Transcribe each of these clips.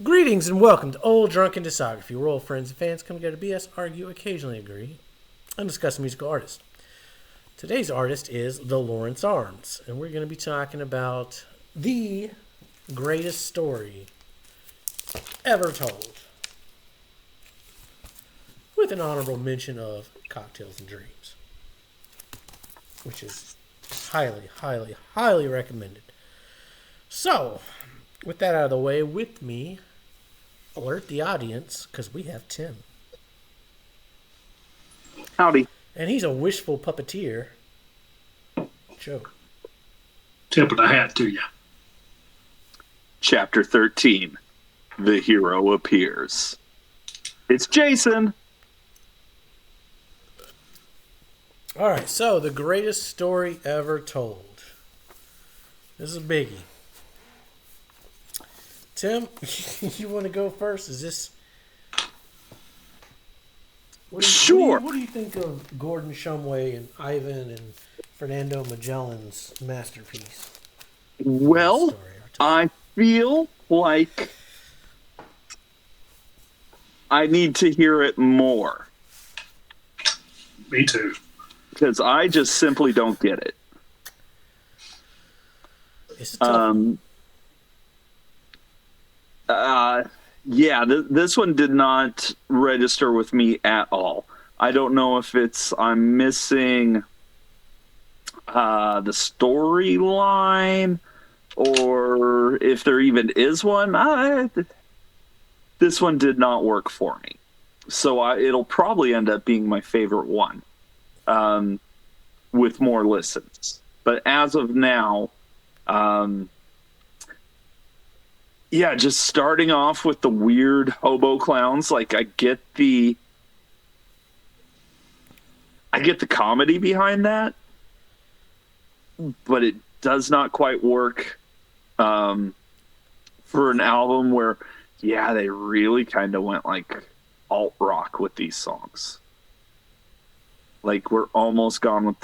Greetings and welcome to Old Drunken Discography, where old friends and fans come together to BS, argue, occasionally agree, and discuss a musical artist. Today's artist is the Lawrence Arms, and we're going to be talking about the greatest story ever told, with an honorable mention of Cocktails and Dreams, which is highly, highly, highly recommended. So, with that out of the way, with me, alert the audience, because we have Tim. Howdy. And he's a wishful puppeteer. Joe. Tip of the hat to you. Chapter 13. The hero appears. It's Jason. All right, so the greatest story ever told. This is a biggie. Tim, you want to go first? Is this... Sure. What do you think of Gordon Shumway and Ivan and Fernando Magellan's masterpiece? Well, I feel like I need to hear it more. Me too. Because I just simply don't get it. It's a tough this one did not register with me at all. I don't know if I'm missing the storyline or if there even is one. This one did not work for me. So it'll probably end up being my favorite one with more listens. But as of now, just starting off with the weird hobo clowns. Like I get the comedy behind that, but it does not quite work for an album where, they really kind of went like alt rock with these songs. Like we're almost gone with,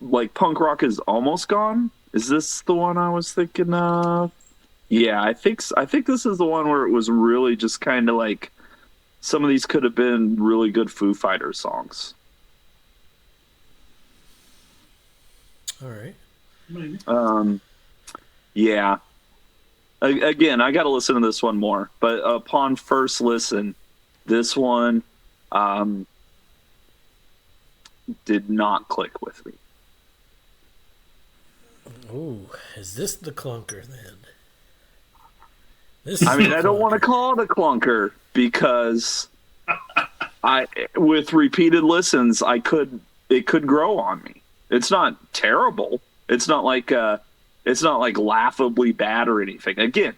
like punk rock is almost gone. Is this the one I was thinking of? Yeah, I think this is the one where it was really just kind of like some of these could have been really good Foo Fighters songs. All right. Maybe. Again, I got to listen to this one more, but upon first listen, this one did not click with me. Ooh, is this the clunker then? I don't want to call it a clunker because with repeated listens, it could grow on me. It's not terrible. It's not like laughably bad or anything. Again,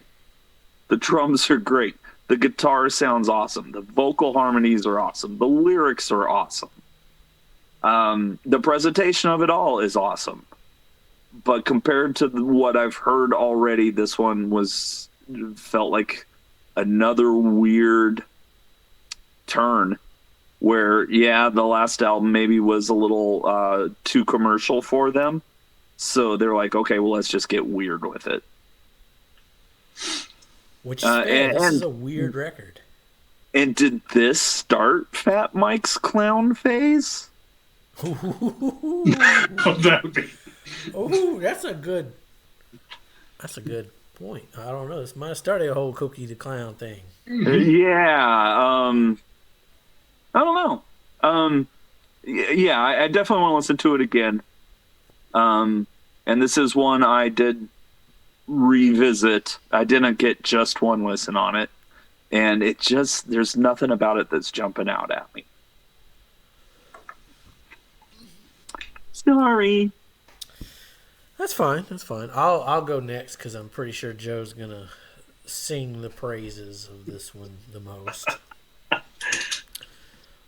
the drums are great. The guitar sounds awesome. The vocal harmonies are awesome. The lyrics are awesome. The presentation of it all is awesome. But compared to what I've heard already, this one felt like another weird turn where, the last album maybe was a little too commercial for them. So they're like, okay, well, let's just get weird with it. Which is fair. This is a weird record. And did this start Fat Mike's clown phase? That would be. Oh, that's a good point. I don't know. This might have started a whole Cookie the Clown thing. Yeah. I don't know. I definitely want to listen to it again. And this is one I did revisit. I didn't get just one listen on it. And there's nothing about it that's jumping out at me. Sorry. That's fine. I'll go next because I'm pretty sure Joe's gonna sing the praises of this one the most.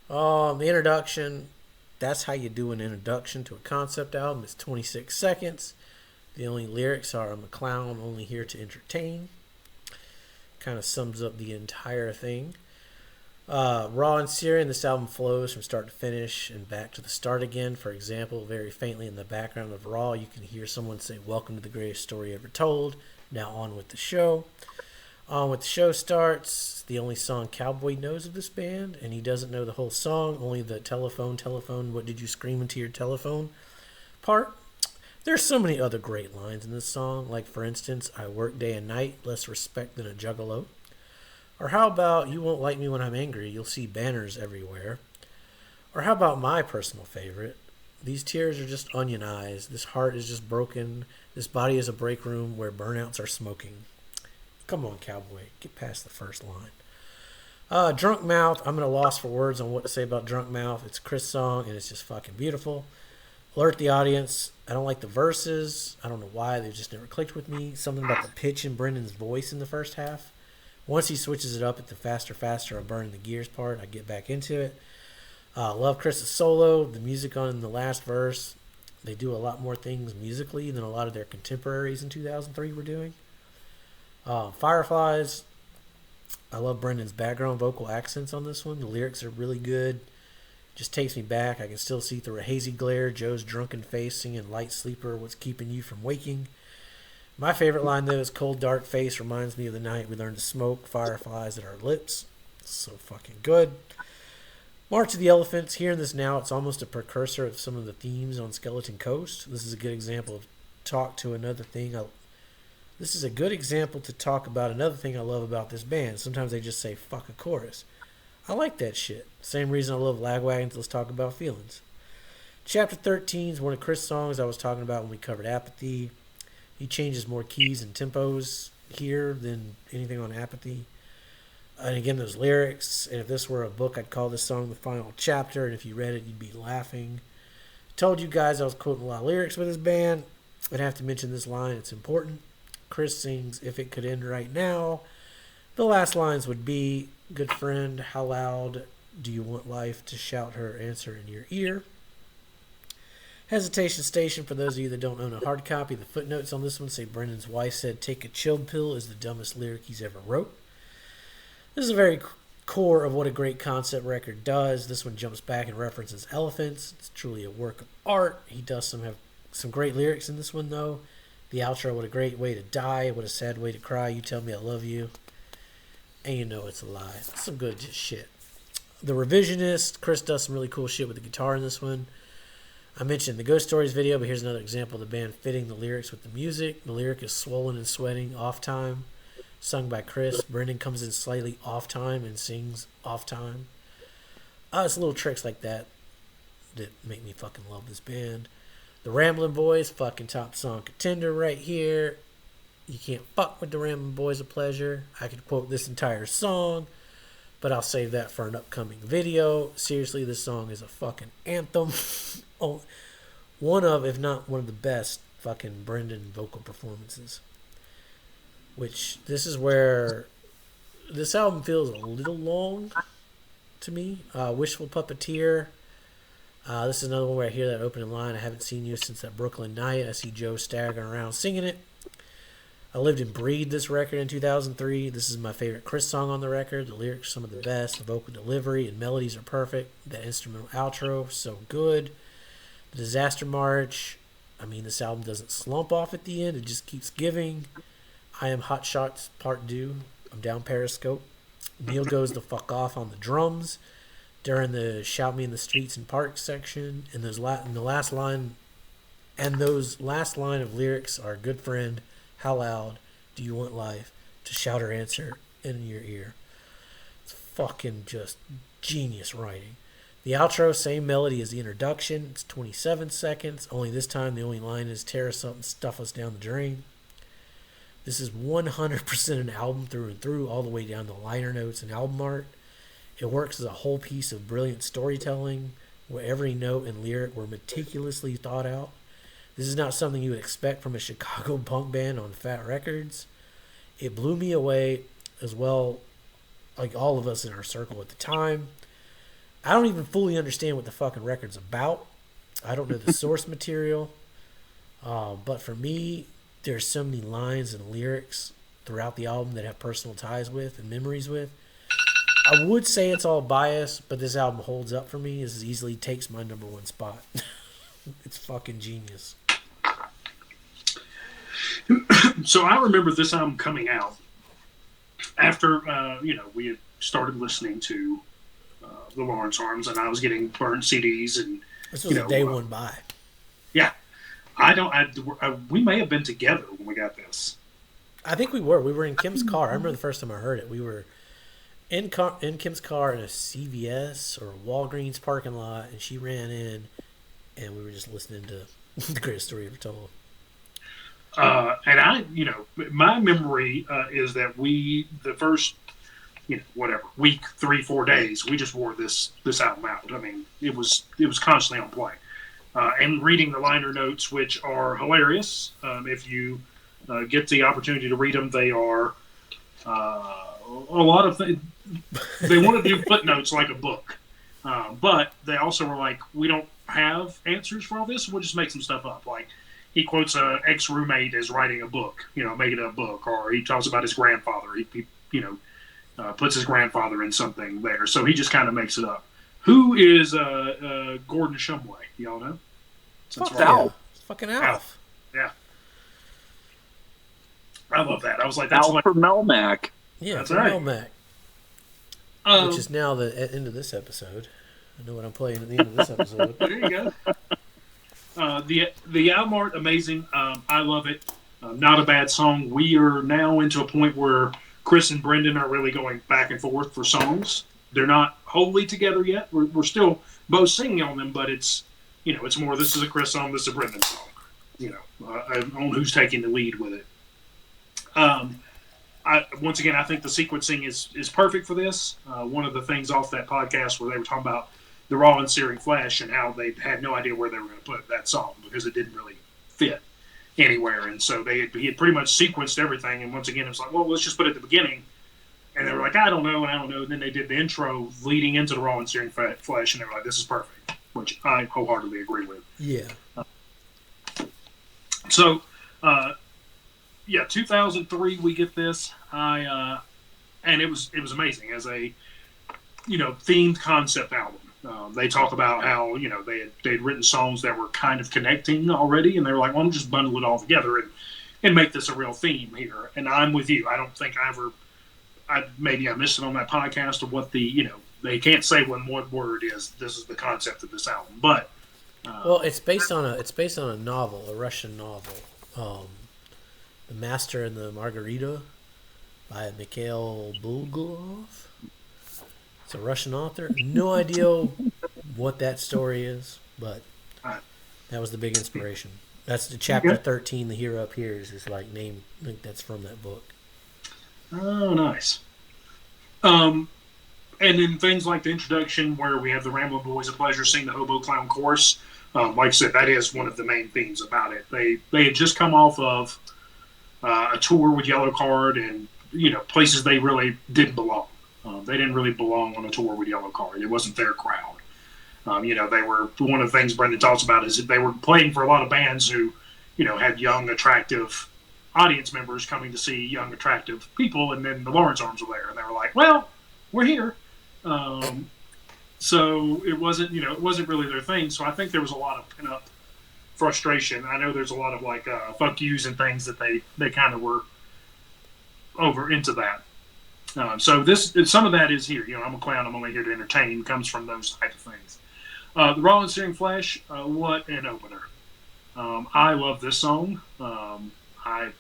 The introduction. That's how you do an introduction to a concept album. It's 26 seconds. The only lyrics are, "I'm a clown, only here to entertain." Kind of sums up the entire thing. Raw and Syrian, this album flows from start to finish and back to the start again. For example, very faintly in the background of Raw, you can hear someone say, "Welcome to the greatest story ever told. Now on with the show." When the show starts, the only song Cowboy knows of this band, and he doesn't know the whole song, only the telephone, what did you scream into your telephone part. There's so many other great lines in this song, like for instance, I work day and night, less respect than a juggalo. Or how about, you won't like me when I'm angry, you'll see banners everywhere. Or how about my personal favorite, these tears are just onion eyes, this heart is just broken, this body is a break room where burnouts are smoking. Come on, Cowboy, get past the first line. Drunk Mouth, I'm at a loss for words on what to say about Drunk Mouth. It's Chris' song, and it's just fucking beautiful. Alert the audience, I don't like the verses. I don't know why, they just never clicked with me. Something about the pitch in Brendan's voice in the first half. Once he switches it up at the faster, I'm burning the gears part, I get back into it. Love Chris' solo, the music on the last verse. They do a lot more things musically than a lot of their contemporaries in 2003 were doing. Fireflies, I love Brendan's background vocal accents on this one. The lyrics are really good. Just takes me back. I can still see through a hazy glare Joe's drunken face singing Light Sleeper, what's keeping you from waking. My favorite line though is cold dark face reminds me of the night we learned to smoke fireflies at our lips. So fucking good. March of the Elephants, hearing this now, it's almost a precursor of some of the themes on Skeleton Coast. This is a good example of talk to another thing. This is a good example to talk about another thing I love about this band. Sometimes they just say fuck a chorus. I like that shit. Same reason I love Lagwagons. Let's talk about feelings. Chapter 13 is one of Chris' songs I was talking about when we covered Apathy. He changes more keys and tempos here than anything on Apathy. And again, those lyrics. And if this were a book, I'd call this song the final chapter. And if you read it, you'd be laughing. I told you guys I was quoting a lot of lyrics with this band. I'd have to mention this line. It's important. Chris sings, if it could end right now. The last lines would be, good friend, how loud do you want life to shout her answer in your ear? Hesitation Station, for those of you that don't own a hard copy, the footnotes on this one say Brendan's wife said, take a chill pill is the dumbest lyric he's ever wrote. This is a very core of what a great concept record does. This one jumps back and references elephants. It's truly a work of art. He does have some great lyrics in this one, though. The outro, what a great way to die, what a sad way to cry, you tell me I love you, and you know it's a lie. Some good shit. The Revisionist, Chris does some really cool shit with the guitar in this one. I mentioned the Ghost Stories video, but here's another example of the band fitting the lyrics with the music. The lyric is swollen and sweating, off time, sung by Chris. Brendan comes in slightly off time and sings off time. It's little tricks like that that make me fucking love this band. The Ramblin' Boys, fucking top song contender right here. You can't fuck with the Ramblin' Boys of Pleasure. I could quote this entire song, but I'll save that for an upcoming video. Seriously, this song is a fucking anthem. One of, if not one of the best fucking Brendan vocal performances. Which, this is where this album feels a little long to me. Wishful Puppeteer. This is another one where I hear that opening line, I haven't seen you since that Brooklyn night. I see Joe staggering around singing it. I lived and breathed this record in 2003. This is my favorite Chris song on the record. The lyrics are some of the best. The vocal delivery and melodies are perfect. That instrumental outro, so good. The Disaster March. I mean, this album doesn't slump off at the end. It just keeps giving. I Am Hot Shots Part 2. I'm down Periscope. Neil goes the fuck off on the drums during the Shout Me in the Streets and Parks section. And those last line of lyrics are, good friend, how loud do you want life to shout her answer in your ear? It's fucking just genius writing. The outro, same melody as the introduction. It's 27 seconds. Only this time the only line is tear us up and stuff us down the drain. This is 100% an album through and through, all the way down to liner notes and album art. It works as a whole piece of brilliant storytelling, where every note and lyric were meticulously thought out. This is not something you would expect from a Chicago punk band on Fat Records. It blew me away as well, like all of us in our circle at the time. I don't even fully understand what the fucking record's about. I don't know the source material. But for me, there's so many lines and lyrics throughout the album that I have personal ties with and memories with. I would say it's all biased, but this album holds up for me. This easily takes my number one spot. It's fucking genius. So I remember this album coming out, after we had started listening to the Lawrence Arms, and I was getting burnt CDs, and This was a day one buy. yeah, we may have been together when we got this. I think we were. We were in Kim's car. I remember the first time I heard it. We were in Kim's car in a CVS or a Walgreens parking lot, and she ran in, and we were just listening to The Greatest Story Ever Told. And I, my memory is that the first, week, 3-4 days, we just wore this album out. I mean, it was constantly on play. And reading the liner notes, which are hilarious. If you get the opportunity to read them, they are a lot of things. They want to do footnotes like a book. But they also were like, we don't have answers for all this. We'll just make some stuff up. Like, he quotes an ex-roommate as writing a book, making a book, or he talks about his grandfather. He puts his grandfather in something there. So he just kind of makes it up. Who is Gordon Shumway? Y'all know? Al. Fucking Alf. Yeah. I love that. I was like, that's Al for Melmac. Yeah, that's from right. Melmac. Which is now the end of this episode. I know what I'm playing at the end of this episode. There you go. The album art, amazing. I love it. Not a bad song. We are now into a point where Chris and Brendan are really going back and forth for songs. They're not wholly together yet. We're still both singing on them, but it's it's more, this is a Chris song, this is a Brendan song. On who's taking the lead with it. Once again, I think the sequencing is perfect for this. One of the things off that podcast where they were talking about the raw and searing flesh and how they had no idea where they were going to put that song because it didn't really fit anywhere. And so he had pretty much sequenced everything. And once again, it was like, well, let's just put it at the beginning. And they were like, I don't know. And then they did the intro leading into the raw and searing flesh. And they were like, this is perfect, which I wholeheartedly agree with. Yeah. So, 2003 we get this. And it was amazing as a themed concept album. They talk about how they'd written songs that were kind of connecting already, and they were like, well, I'm just bundle it all together and make this a real theme here. And I'm with you. I don't think maybe I missed it on that podcast of what they can't say when one word is this is the concept of this album, but well, it's based on a novel, a Russian novel, The Master and the Margarita by Mikhail Bulgakov. It's a Russian author. No idea what that story is, but that was the big inspiration. That's the chapter 13. The hero appears is like that's from that book. Oh, nice. And then things like the introduction where we have the Ramblin' Boys of Pleasure sing the Hobo Clown Chorus. Like I said, that is one of the main themes about it. They had just come off of a tour with Yellow Card and places they really didn't belong. They didn't really belong on a tour with Yellow Card. It wasn't their crowd. They were, one of the things Brendan talks about is that they were playing for a lot of bands who, had young, attractive audience members coming to see young, attractive people, and then the Lawrence Arms were there, and they were like, well, we're here. So it wasn't really their thing. So I think there was a lot of pent-up frustration. I know there's a lot of fuck yous and things that they kind of were over into that. So some of that is here. I'm a clown. I'm only here to entertain. Comes from those type of things. The Raw and Searing Flesh. What an opener! I love this song. My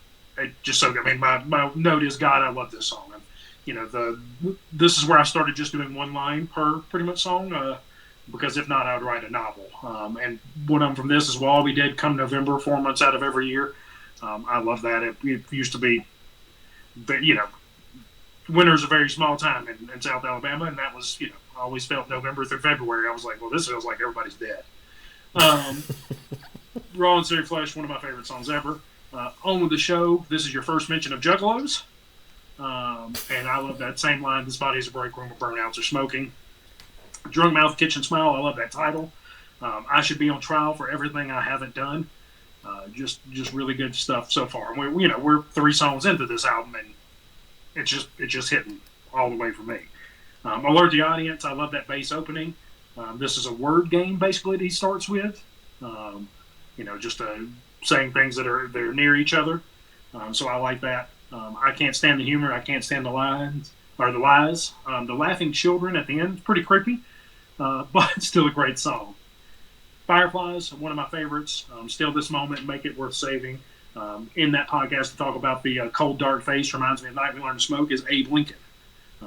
note is God. I love this song. This is where I started just doing one line per pretty much song. Because if not, I would write a novel. And one of them from this is "Well, All We Did Come November, 4 months out of every year." I love that. It used to be, winter's a very small time in South Alabama, and that was, I always felt November through February. I was like, well, this feels like everybody's dead. Raw and Searing Flesh, one of my favorite songs ever. On with the show. This is your first mention of Juggalos. And I love that same line, this body's a break room of burnouts or smoking. Drug Mouth Kitchen Smile, I love that title. I should be on trial for everything I haven't done. Just really good stuff so far. And we're 3 songs into this album, and it's just hitting all the way for me. Alert the Audience, I love that bass opening. This is a word game basically that he starts with. Just saying things that are near each other. So I like that. I can't stand the humor. I can't stand the lines or the lies. The laughing children at the end is pretty creepy, but it's still a great song. Fireflies, one of my favorites. Still, this moment make it worth saving. In that podcast, to talk about the cold, dark face reminds me of Night We Learned to Smoke is Abe Lincoln.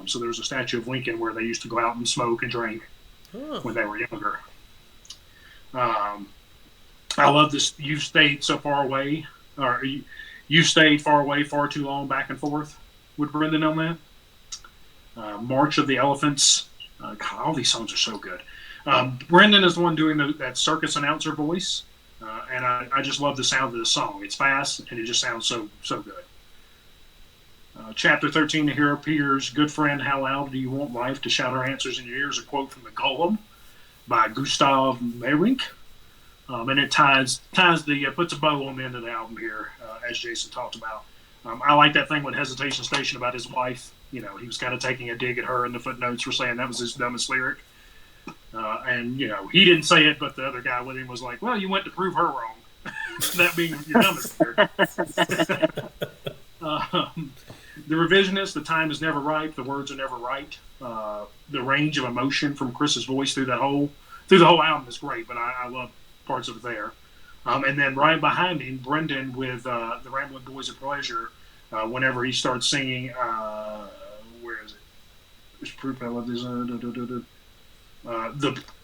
So there was a statue of Lincoln where they used to go out and smoke and drink when they were younger. I love this. You've stayed so far away, or you stayed far away far too long, back and forth. With Brendan on that. March of the Elephants. God, all these songs are so good. Brendan is the one doing that circus announcer voice, and I just love the sound of the song. It's fast, and it just sounds so good. Chapter 13, the hero appears. Good friend, how loud do you want life to shout our answers in your ears? A quote from the Golem by Gustav Meyrink. And it puts a bow on the end of the album here, as Jason talked about. I like that thing with Hesitation Station about his wife. He was kind of taking a dig at her in the footnotes for saying that was his dumbest lyric. And he didn't say it, but the other guy with him was like, well, you went to prove her wrong. That being your dumbest lyric. The Revisionist, the time is never ripe, the words are never right. The range of emotion from Chris's voice through the whole album is great, but I love parts of it there. And then right behind him, Brendan with the Rambling Boys of Pleasure, whenever he starts singing, where is it? There's proof I love this.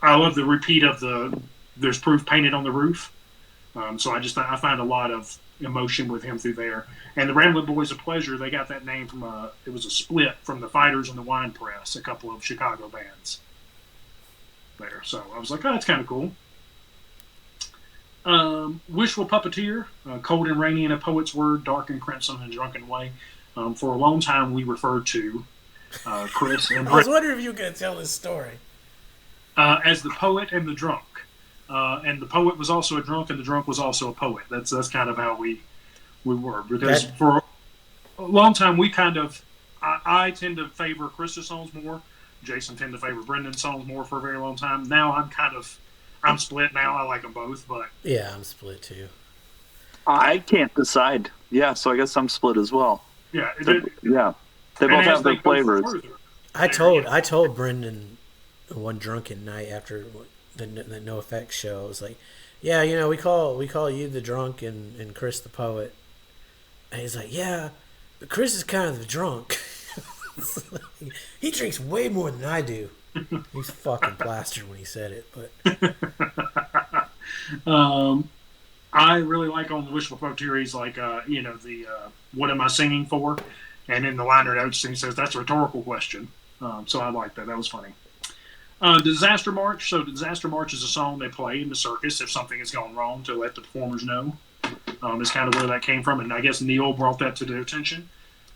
I love the repeat of there's proof painted on the roof. So I find a lot of emotion with him through there. And the Rambling Boys of Pleasure, they got that name from it was a split from the Fighters and the Wine Press, a couple of Chicago bands there. So I was like, oh, that's kind of cool. Wishful Puppeteer, cold and rainy in a poet's word, dark and crimson in a drunken way. For a long time, we referred to Chris and I was wondering if you were going to tell this story. As the poet and the drunk. And the poet was also a drunk, and the drunk was also a poet. That's kind of how we were. Because for a long time, we kind of... I tend to favor Chris's songs more. Jason tend to favor Brendan's songs more for a very long time. Now I'm split now. I like them both, but... Yeah, I'm split too. I can't decide. Yeah, so I guess I'm split as well. Yeah. They both have their flavors. I told Brendan one drunken night after the No Effects show, I was like, yeah, we call you the drunk and Chris the poet. And he's like, yeah, but Chris is kind of the drunk. He drinks way more than I do. He's fucking plastered when he said it, but I really like on the Wishful Puppeteer, he's like, what am I singing for? And in the liner notes, he says, that's a rhetorical question. So I like that. That was funny. Disaster March. So the Disaster March is a song they play in the circus if something has gone wrong to let the performers know. Is kind of where that came from. And I guess Neil brought that to their attention.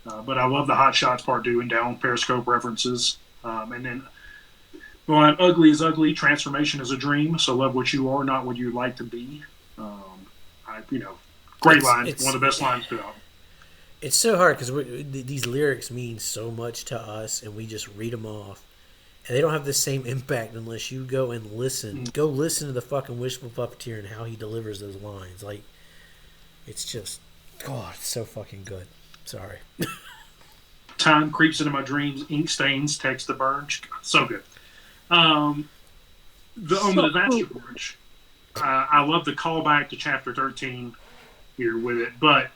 But I love the Hot Shots part doing down Periscope references. And then going ugly is ugly, transformation is a dream. So love what you are, not what you'd like to be. Great lines. One of the best lines to album. It's so hard because these lyrics mean so much to us, and we just read them off. And they don't have the same impact unless you go and listen. Go listen to the fucking Wishful Puppeteer and how he delivers those lines. Like, it's just, God, it's so fucking good. Sorry. Time creeps into my dreams. Ink stains, text to burn. So good. On the Disaster March, I love the callback to Chapter 13 here with it. But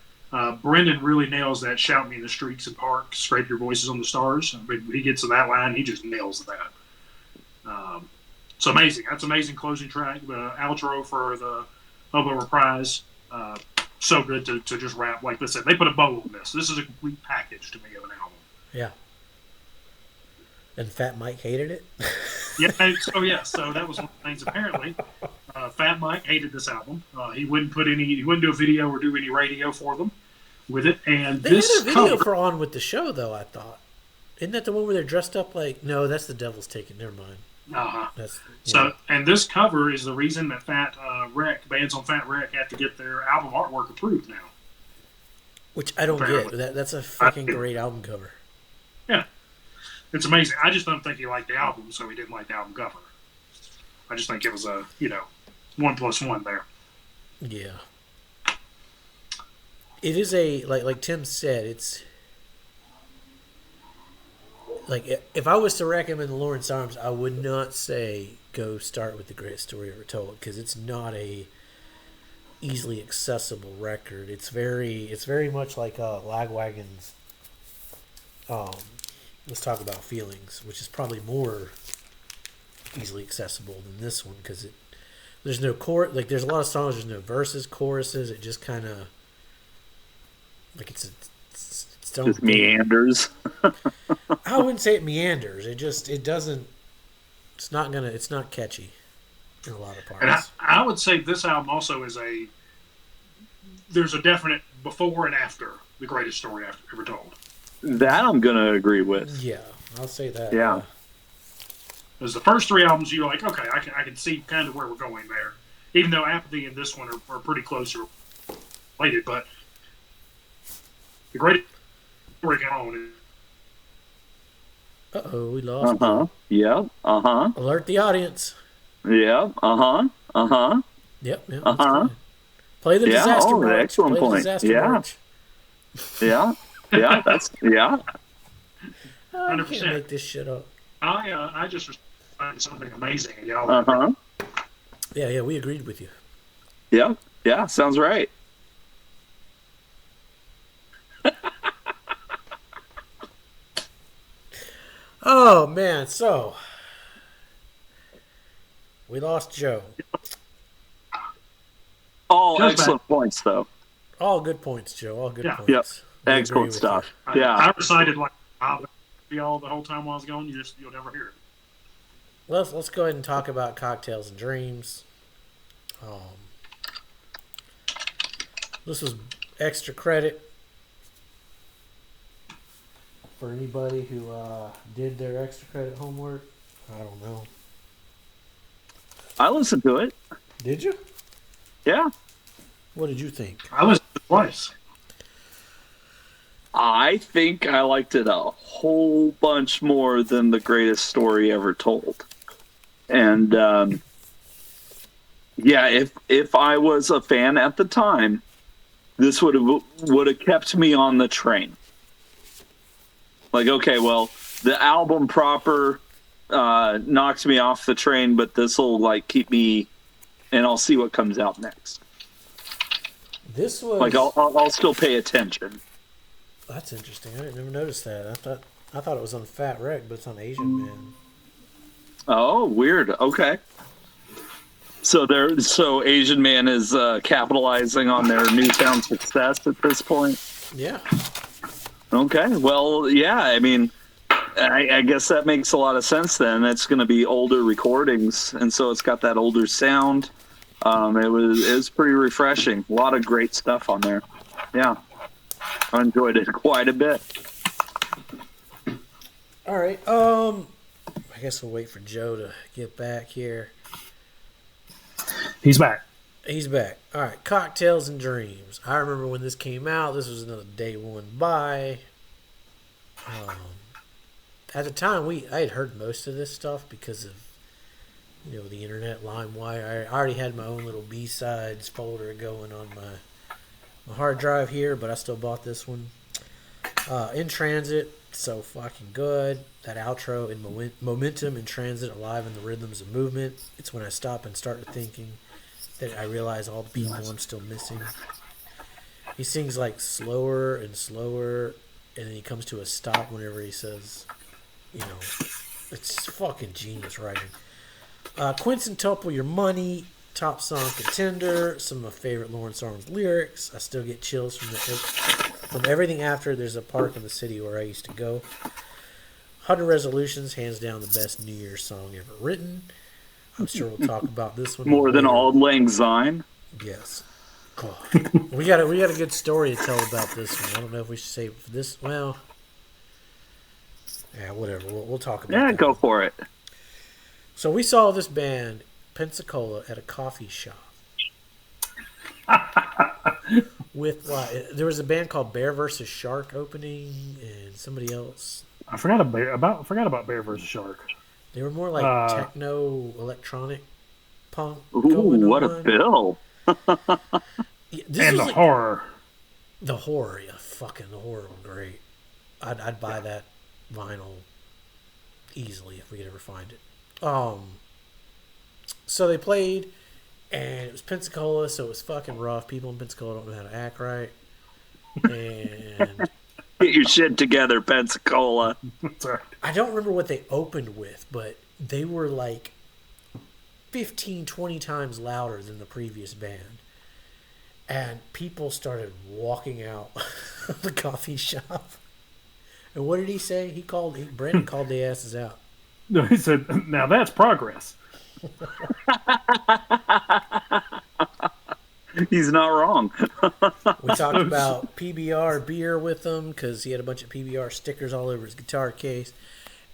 Brendan really nails that "Shout me in the streets and park, scrape your voices on the stars." When he gets to that line, he just nails that. So amazing. That's amazing closing track. The outro for the Hobo Reprise. So good to just wrap. Like I said, they put a bow on this. This is a complete package to me of an album. Yeah. And Fat Mike hated it? Yeah. So that was one of the things. Apparently, Fat Mike hated this album. He wouldn't do a video or do any radio for them with it. And they had a video for On With the Show, though, I thought. Isn't that the one where they're dressed up like... No, that's the Devil's Taken. Never mind. Uh-huh. And this cover is the reason that bands on Fat Wreck have to get their album artwork approved now. Which I don't get. That's a fucking great album cover. Yeah. It's amazing. I just don't think he liked the album, so he didn't like the album cover. I just think it was a, 1+1 there. Yeah. it is a like Tim said, it's like if I was to recommend the Lawrence Arms, I would not say go start with the greatest story ever told because it's not a easily accessible record. It's very much like Lagwagon's. Let's talk about feelings, which is probably more easily accessible than this one because there's no chorus. Like there's a lot of songs, there's no verses, choruses. It just kind of like it's its own Just thing. meanders. I wouldn't say it meanders. It doesn't. It's not catchy in a lot of parts. And I would say this album also is there's a definite before and after the greatest story ever told. That I'm gonna agree with. Yeah, I'll say that. Yeah. Because the first three albums, you're like, okay, I can see kind of where we're going there. Even though Apathy and this one are pretty close related, but the greatest story on. Uh-oh, we lost. Uh-huh. Yep. Uh-huh. Alert the audience. Yep. Uh-huh. Uh-huh. Yep. Yeah, Uh-huh. play the disaster Oh, march. excellent Play the point. disaster Yeah. march. Yeah. Yeah. That's yeah. Oh, you 100%. can't make this shit up. I just find something amazing. Y'all. Uh-huh. Yeah, we agreed with you. Yeah. Yeah. Sounds right. Oh man, so we lost Joe. All Joe's excellent points, though. All good points, Joe. All good Yeah. points. Yep. We agree Excellent with stuff. you. Yeah. I recited like y'all the whole time while I was going. You'll never hear it. Let's go ahead and talk about Cocktails and Dreams. This was extra credit for anybody who did their extra credit homework. I don't know. I listened to it. Did you? Yeah. What did you think? I listened to it twice. I think I liked it a whole bunch more than the greatest story ever told. And yeah, if I was a fan at the time, this would have kept me on the train. Like, okay, well, the album proper knocks me off the train, but this will like keep me, and I'll see what comes out next. This was Like, I'll still pay attention. That's interesting. I didn't never notice that. I thought it was on Fat Wreck, but it's on Asian Man. Oh, weird. Okay. So Asian Man is capitalizing on their newfound success at this point. Yeah. Okay. Well, yeah. I mean, I guess that makes a lot of sense. Then it's going to be older recordings, and so it's got that older sound. It was pretty refreshing. A lot of great stuff on there. Yeah, I enjoyed it quite a bit. All right. I guess we'll wait for Joe to get back here. He's back. He's back. All right. Cocktails and Dreams. I remember when this came out. This was another day one buy. At the time, I had heard most of this stuff because of the internet, LimeWire. I already had my own little B-sides folder going on my hard drive here, but I still bought this one. In Transit, so fucking good. That outro in Momentum in Transit, alive in the rhythms of movement. It's when I stop and start thinking that I realize all the people I'm still missing. He sings like slower and slower, and then he comes to a stop whenever he says, it's fucking genius writing. Quincentuple Your Money, top song contender. Some of my favorite Lawrence Arms lyrics. I still get chills from everything after. There's a park in the city where I used to go. 100 Resolutions, hands down the best New Year's song ever written. I'm sure we'll talk about this one More than later. Auld Lang Syne. Yes. God. we got a good story to tell about this one. I don't know if we should say this. Well, yeah, whatever. We'll talk about Yeah, that. go for it. So we saw this band, Pensacola, at a coffee shop. There was a band called Bear vs. Shark opening, and somebody else. I forgot about Bear vs. Shark. They were more like techno, electronic, punk. Ooh, going what on. a bill. Yeah, this And was the horror. The horror, yeah, fucking the horror was great. I'd buy that vinyl easily if we could ever find it. So they played, and it was Pensacola, so it was fucking rough. People in Pensacola don't know how to act right. And Get your shit together, Pensacola. Sorry. I don't remember what they opened with, but they were like 15, 20 times louder than the previous band. And people started walking out of the coffee shop. And what did he say? Brandon called the asses out. No, he said, "Now that's progress." He's not wrong. We talked about PBR beer with him because he had a bunch of PBR stickers all over his guitar case.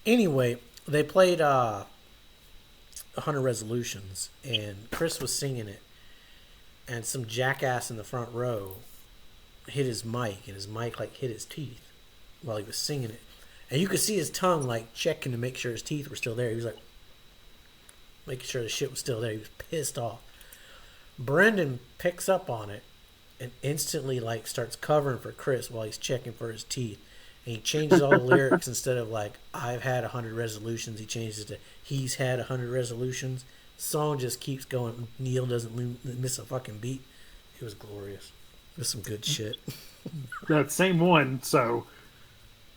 Anyway, they played 100 Resolutions, and Chris was singing it, and some jackass in the front row hit his mic, and his mic like hit his teeth while he was singing it. And you could see his tongue like checking to make sure his teeth were still there. He was like making sure the shit was still there. He was pissed off. Brendan picks up on it and instantly like starts covering for Chris while he's checking for his teeth. And he changes all the lyrics. Instead of like I've had 100 resolutions, he changes it to he's had 100 resolutions. The song just keeps going. Neil doesn't miss a fucking beat. It was glorious. It was some good shit. That same one. So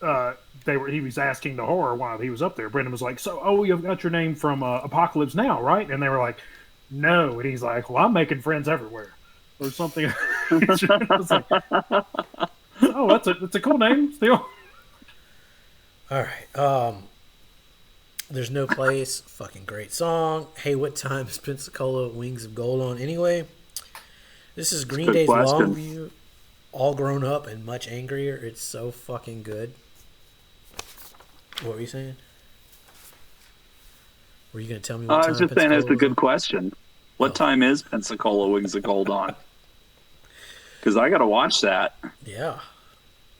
he was asking the horror while he was up there. Brendan was like, "So, you've got your name from Apocalypse Now, right?" And they were like, "No." And he's like, "Well, I'm making friends everywhere," or something. I was like, "Oh, that's a cool name still." All right. There's No Place. Fucking great song. Hey, what time is Pensacola Wings of Gold on anyway? This is Green Day's Longview, all grown up and much angrier. It's so fucking good. What were you saying? Were you going to tell me what time I was just saying it's a good on? question. What time is Pensacola Wings of Gold on? Because I got to watch that. Yeah.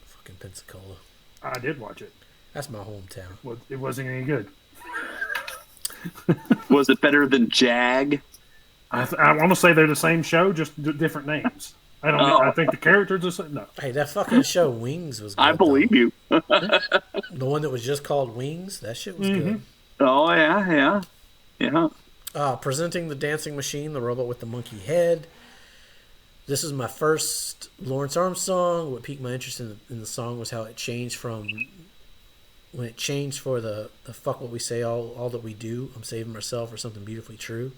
Fucking Pensacola. I did watch it. That's my hometown. Well, it wasn't any good. Was it better than Jag? I want to say they're the same show, just different names. I don't know. I think the characters are the same. No. Hey, that fucking show Wings was good. I believe you. The one that was just called Wings, that shit was good. Oh, yeah. Presenting the Dancing Machine, the robot with the monkey head. This is my first Lawrence Arms song. What piqued my interest in the song was how it changed from when it changed for the fuck what we say, all that we do, I'm saving myself, or something beautifully true.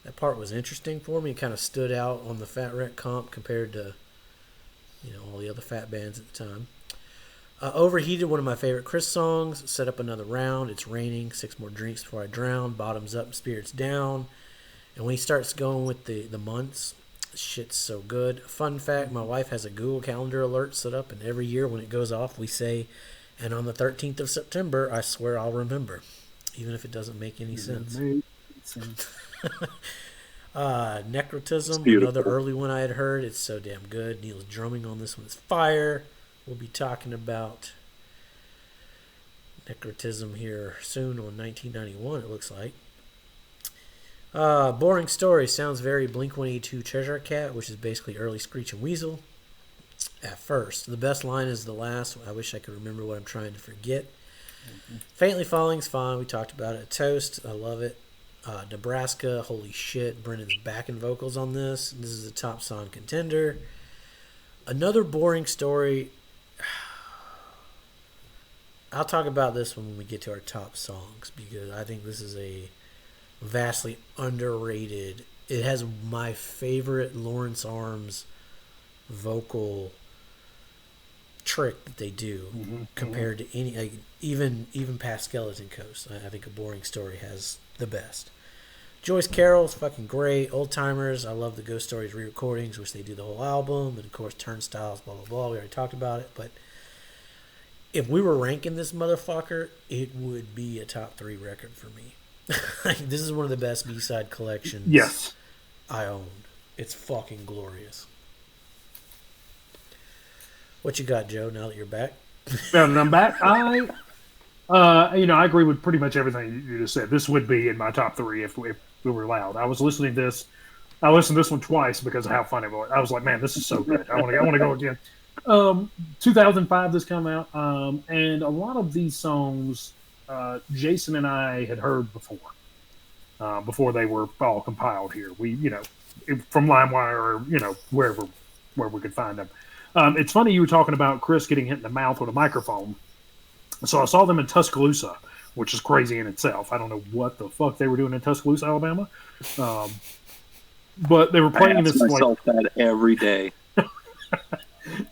That part was interesting for me. It kind of stood out on the Fat Wreck comp compared to all the other fat bands at the time. Overheated, one of my favorite Chris songs. Set up another round. It's raining. 6 more drinks before I drown. Bottoms up, spirits down. And when he starts going with the months, shit's so good. Fun fact, my wife has a Google Calendar alert set up, and every year when it goes off, we say, "And on the 13th of September, I swear I'll remember," even if it doesn't make any sense. Necrotism, another early one I had heard. It's so damn good. Neil's drumming on this one is fire. We'll be talking about Necrotism here soon on 1991, it looks like. Boring Story sounds very Blink-182 Treasure Cat, which is basically early Screech and Weasel. At first, the best line is the last. I wish I could remember what I'm trying to forget. Faintly Falling's fine. We talked about it. Toast, I love it. Nebraska, holy shit. Brendan's backing vocals on this. This is a top song contender. Another Boring Story. I'll talk about this when we get to our top songs, because I think this is a vastly underrated. It has my favorite Lawrence Arms vocal trick that they do compared to any, like, even past Skeleton Coast. I think A Boring Story has the best. Joyce Carroll's fucking great. Old Timers, I love the Ghost Stories re-recordings, which they do the whole album, and of course Turnstiles, blah blah blah. We already talked about it, but if we were ranking this motherfucker, it would be a top 3 record for me. This is one of the best B-side collections I own. It's fucking glorious. What you got, Joe, now that you're back? And I'm back. I agree with pretty much everything you just said. This would be in my top 3 if we were allowed. I was listening to this I listened to this one twice because of how funny it was. I was like, man, this is so good. I want to go again. 2005 this come out, and a lot of these songs Jason and I had heard before they were all compiled here. We, from LimeWire or wherever where we could find them. It's funny you were talking about Chris getting hit in the mouth with a microphone. So I saw them in Tuscaloosa, which is crazy in itself. I don't know what the fuck they were doing in Tuscaloosa, Alabama. But they were playing I in this ask myself that every day.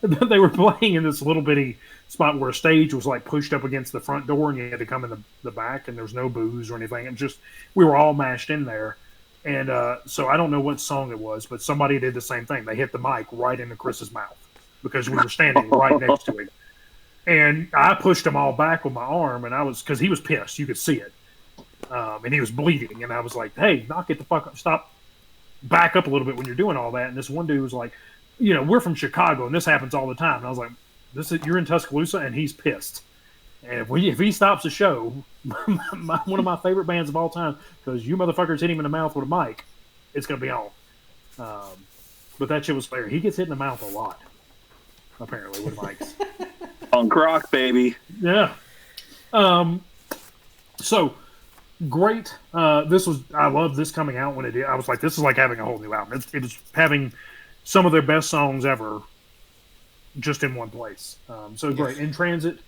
They were playing in this little bitty spot where a stage was like pushed up against the front door, and you had to come in the back, and there's no booze or anything. And just we were all mashed in there, and so I don't know what song it was, but somebody did the same thing. They hit the mic right into Chris's mouth because we were standing right next to him, and I pushed him all back with my arm, and because he was pissed, you could see it, and he was bleeding, and I was like, "Hey, knock it the fuck up! Stop, back up a little bit when you're doing all that." And this one dude was like, we're from Chicago, and this happens all the time. And I was like, you're in Tuscaloosa, and he's pissed. And if he stops the show, one of my favorite bands of all time, because you motherfuckers hit him in the mouth with a mic, it's going to be on. But that shit was fair. He gets hit in the mouth a lot, apparently, with mics. Punk rock, baby. Yeah. So, great. I love this coming out when it did. I was like, this is like having a whole new album. It was having some of their best songs ever just in one place. So great. In Transit,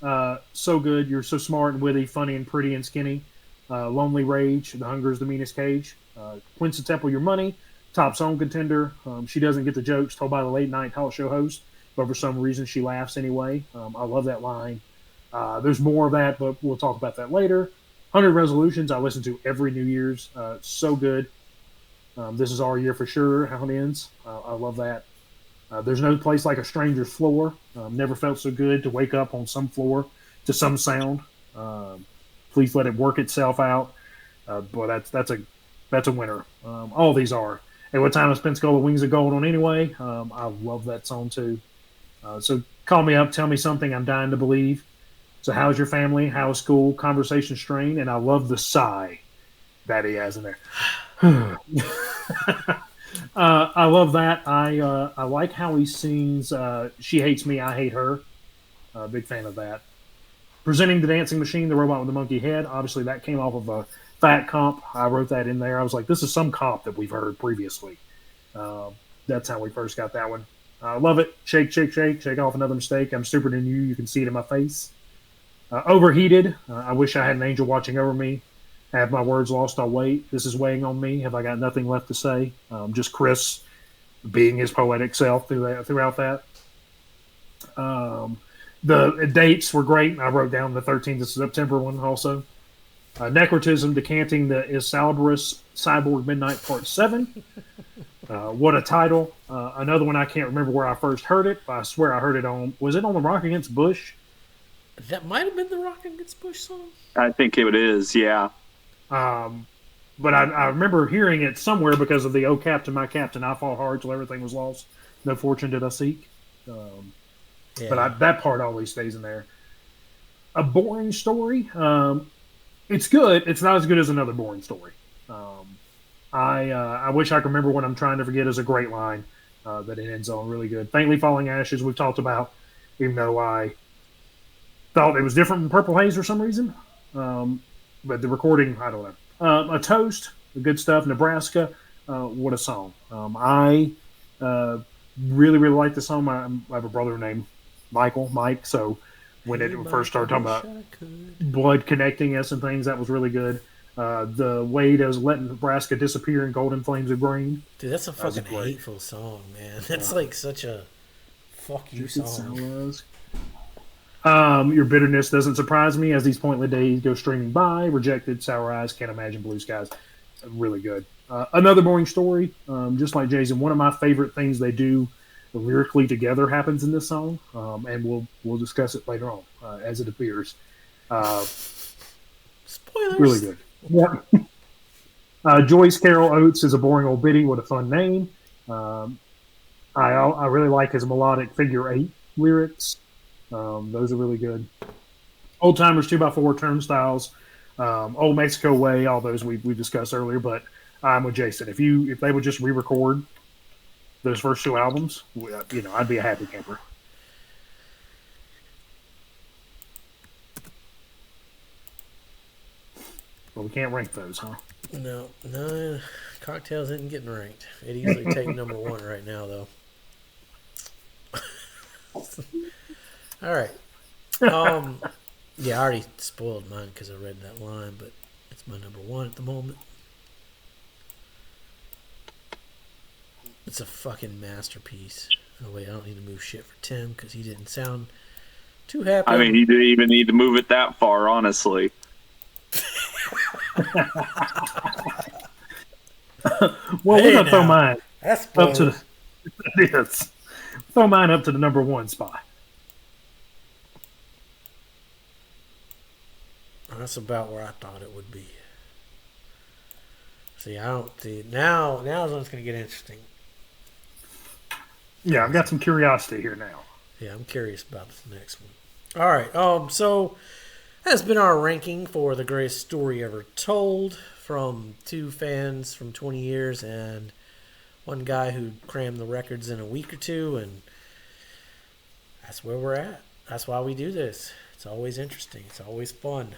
so good. You're so smart and witty, funny and pretty and skinny. Lonely Rage, The Hunger is the Meanest Cage. Quincy Temple, Your Money, top song contender. She doesn't get the jokes told by the late night talk show host, but for some reason she laughs anyway. I love that line. There's more of that, but we'll talk about that later. 100 Resolutions, I listen to every New Year's. So good. This is our year for sure, how it ends. I love that. There's no place like a stranger's floor. Never felt so good to wake up on some floor to some sound. Please let it work itself out. Boy, that's a winner. All these are. At what time I spent Skull of Wings of Gold on anyway. I love that song too. So call me up, tell me something I'm dying to believe. So how's your family? How's school? Conversation strain, and I love the sigh that he has in there. I love that. I like how he sings She Hates Me, I Hate Her. Big fan of that. Presenting the Dancing Machine, the robot with the monkey head. Obviously, that came off of a Fat comp. I wrote that in there. I was like, this is some comp that we've heard previously. That's how we first got that one. I love it. Shake, shake, shake. Shake off another mistake. I'm stupider than you. You can see it in my face. Overheated. I wish I had an angel watching over me. Have my words lost, I'll wait. This is weighing on me. Have I got nothing left to say? Just Chris being his poetic self throughout that. The dates were great. I wrote down the 13th of September one also. Necrotism, Decanting the Isalberus Cyborg Midnight Part 7. What a title. Another one I can't remember where I first heard it, but I swear I heard it was it on the Rock Against Bush? That might have been the Rock Against Bush song. I think it is, yeah. But I remember hearing it somewhere because of the "Oh Captain, My Captain, I Fought Hard Till Everything Was Lost. No fortune did I seek." But that part always stays in there. A boring story. It's good. It's not as good as another boring story. I wish I could remember what I'm trying to forget is a great line that it ends on really good. Faintly Falling Ashes we've talked about, even though I thought it was different from Purple Haze for some reason. But the recording, I don't know. A Toast, the good stuff. Nebraska, what a song. I really, really like the song. I have a brother named Mike. So when it first started talking about blood connecting us and things, that was really good. The way does letting Nebraska disappear in golden flames of green. Dude, that's a fucking hateful song, man. That's like such a fuck you song. Your bitterness doesn't surprise me as these pointless days go streaming by. Rejected, Sour Eyes, Can't Imagine Blue Skies. Really good. Another boring story, just like Jason. One of my favorite things they do lyrically together happens in this song, and we'll discuss it later on as it appears. Spoilers. Really good. Yeah. Joyce Carol Oates is a boring old biddy. What a fun name. I really like his melodic figure 8 lyrics. Those are really good. Old Timers 2x4 Turnstiles, Old Mexico Way, all those we discussed earlier. But I'm with Jason. If they would just re-record those first two albums, I'd be a happy camper. Well, we can't rank those, huh? No, Cocktails isn't getting ranked. It easily take number one right now, though. All right. Yeah, I already spoiled mine because I read that line, but it's my number one at the moment. It's a fucking masterpiece. Oh wait, I don't need to move shit for Tim because he didn't sound too happy. I mean, he didn't even need to move it that far, honestly. Well, we're gonna throw mine That's up to throw mine up to the number one spot. That's about where I thought it would be. See, I don't see now is when it's gonna get interesting. Yeah, I've got some curiosity here now. Yeah, I'm curious about this next one. All right. So that's been our ranking for the greatest story ever told from two fans from 20 years and one guy who crammed the records in a week or two, and that's where we're at. That's why we do this. It's always interesting. It's always fun.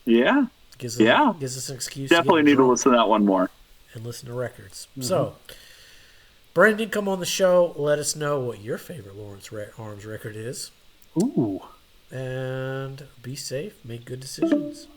Yeah. Gives us an excuse. Definitely to need to listen to that one more. And listen to records. Mm-hmm. So, Brendan, come on the show. Let us know what your favorite Lawrence Arms record is. Ooh. And be safe. Make good decisions.